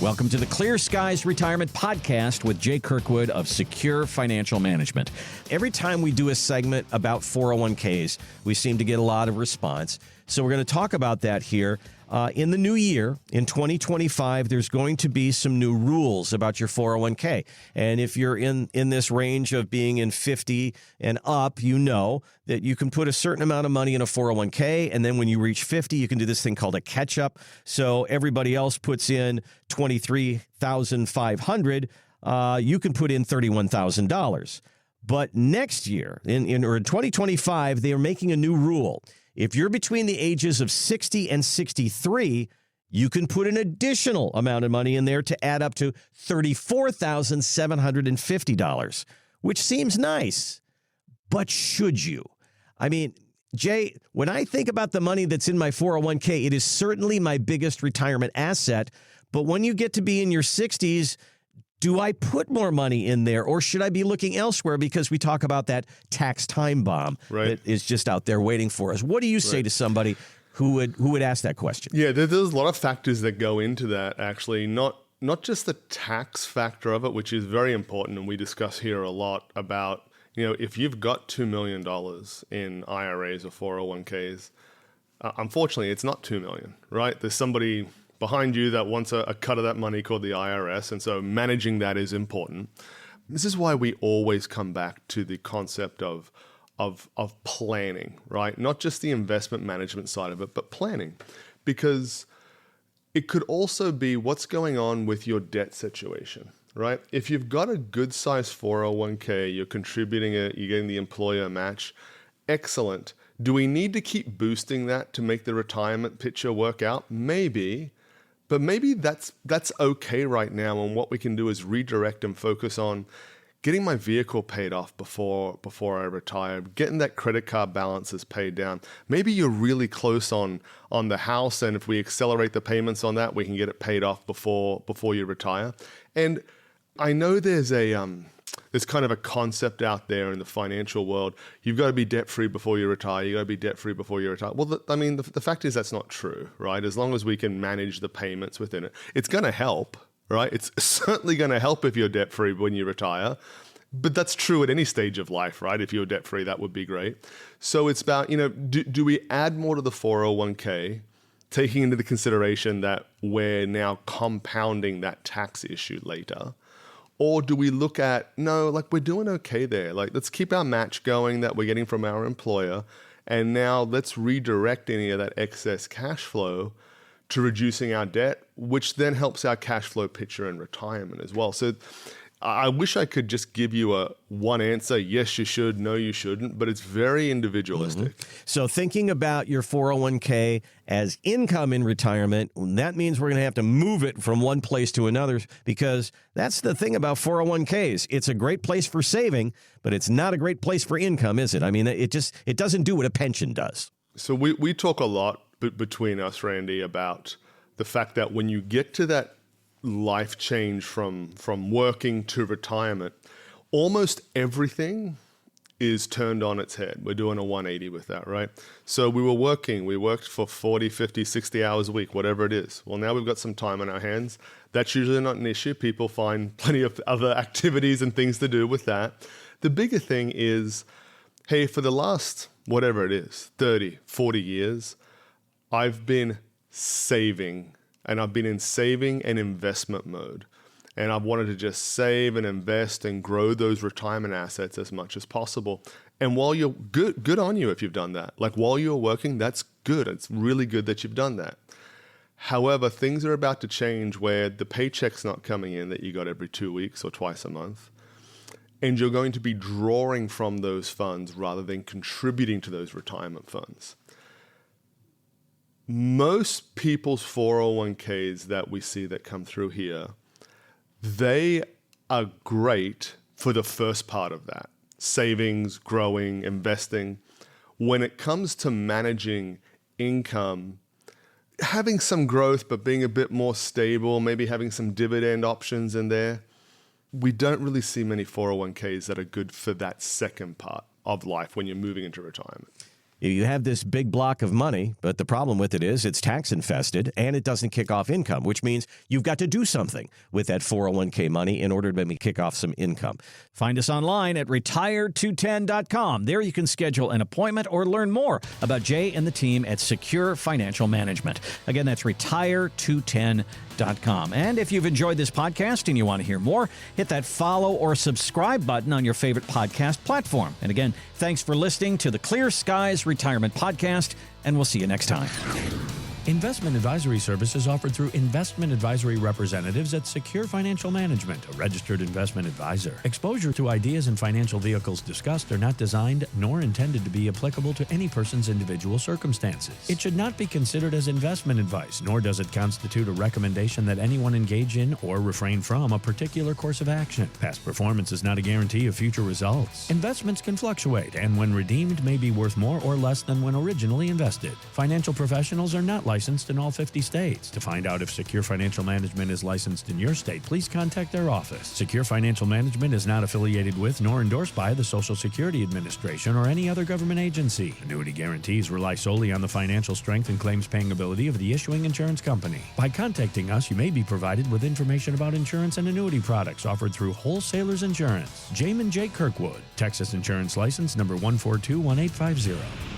Welcome to the Clear Skies Retirement Podcast with Jay Kirkwood of Secure Financial Management. Every time we do a segment about 401ks, we seem to get a lot of response. So we're going to talk about that here. In the new year, in 2025, there's going to be some new rules about your 401k. And if you're in this range of being in 50 and up, you know that you can put a certain amount of money in a 401k. And then when you reach 50, you can do this thing called a catch up. So everybody else puts in $23,500. You can put in $31,000. But next year, in 2025, they are making a new rule. If you're between the ages of 60 and 63, you can put an additional amount of money in there to add up to $34,750, which seems nice. But should you? I mean, Jay, when I think about the money that's in my 401k, it is certainly my biggest retirement asset. But when you get to be in your 60s, do I put more money in there, or should I be looking elsewhere because we talk about that tax time bomb that is just out there waiting for us? What do you say to somebody who would ask that question? Yeah, there's a lot of factors that go into that, actually. Not just the tax factor of it, which is very important, and we discuss here a lot about, if you've got $2 million in IRAs or 401ks, unfortunately, it's not $2 million, right? There's somebody behind you that wants a cut of that money called the IRS. And so managing that is important. This is why we always come back to the concept of planning, right? Not just the investment management side of it, but planning. Because it could also be what's going on with your debt situation, right? If you've got a good size 401k, you're contributing it, you're getting the employer match, excellent. Do we need to keep boosting that to make the retirement picture work out? Maybe. But maybe that's okay right now, and what we can do is redirect and focus on getting my vehicle paid off before I retire, getting that credit card balances paid down. Maybe you're really close on the house, and if we accelerate the payments on that, we can get it paid off before you retire. And I know there's kind of a concept out there in the financial world. You've got to be debt-free before you retire. You've got to be debt-free before you retire. Well, the fact is that's not true, right? As long as we can manage the payments within it, it's going to help, right? It's certainly going to help if you're debt-free when you retire. But that's true at any stage of life, right? If you're debt-free, that would be great. So it's about, do we add more to the 401k, taking into the consideration that we're now compounding that tax issue later? Or do we look at, we're doing okay there. Let's keep our match going that we're getting from our employer. And now let's redirect any of that excess cash flow to reducing our debt, which then helps our cash flow picture in retirement as well. So I wish I could just give you a one answer. Yes, you should. No, you shouldn't. But it's very individualistic. Mm-hmm. So thinking about your 401k as income in retirement, that means we're going to have to move it from one place to another, because that's the thing about 401ks. It's a great place for saving, but it's not a great place for income, is it? I mean, it doesn't do what a pension does. So we talk a lot between us, Randy, about the fact that when you get to that life change from working to retirement, almost everything is turned on its head. We're doing a 180 with that, right? So we worked for 40, 50, 60 hours a week, whatever it is. Well, now we've got some time on our hands. That's usually not an issue. People find plenty of other activities and things to do with that. The bigger thing is, hey, for the last, whatever it is, 30, 40 years, I've been saving. And I've been in saving and investment mode. And I've wanted to just save and invest and grow those retirement assets as much as possible. And while you're good on you if you've done that. While you're working, that's good. It's really good that you've done that. However, things are about to change where the paycheck's not coming in that you got every 2 weeks or twice a month. And you're going to be drawing from those funds rather than contributing to those retirement funds. Most people's 401ks that we see that come through here, they are great for the first part of that. Savings, growing, investing. When it comes to managing income, having some growth but being a bit more stable, maybe having some dividend options in there, we don't really see many 401ks that are good for that second part of life when you're moving into retirement. You have this big block of money, but the problem with it is it's tax infested and it doesn't kick off income, which means you've got to do something with that 401k money in order to maybe kick off some income. Find us online at retire210.com. There you can schedule an appointment or learn more about Jay and the team at Secure Financial Management. Again, that's retire210.com. And if you've enjoyed this podcast and you want to hear more, hit that follow or subscribe button on your favorite podcast platform. And again, thanks for listening to the Clear Skies Retirement Podcast, and we'll see you next time. Investment advisory services offered through investment advisory representatives at Secure Financial Management, a registered investment advisor. Exposure to ideas and financial vehicles discussed are not designed nor intended to be applicable to any person's individual circumstances. It should not be considered as investment advice, nor does it constitute a recommendation that anyone engage in or refrain from a particular course of action. Past performance is not a guarantee of future results. Investments can fluctuate, and when redeemed may be worth more or less than when originally invested. Financial professionals are not licensed in all 50 states. To find out if Secure Financial Management is licensed in your state, please contact their office. Secure Financial Management is not affiliated with nor endorsed by the Social Security Administration or any other government agency. Annuity guarantees rely solely on the financial strength and claims-paying ability of the issuing insurance company. By contacting us, you may be provided with information about insurance and annuity products offered through Wholesalers Insurance. Jamin J. Kirkwood, Texas Insurance License number 1421850.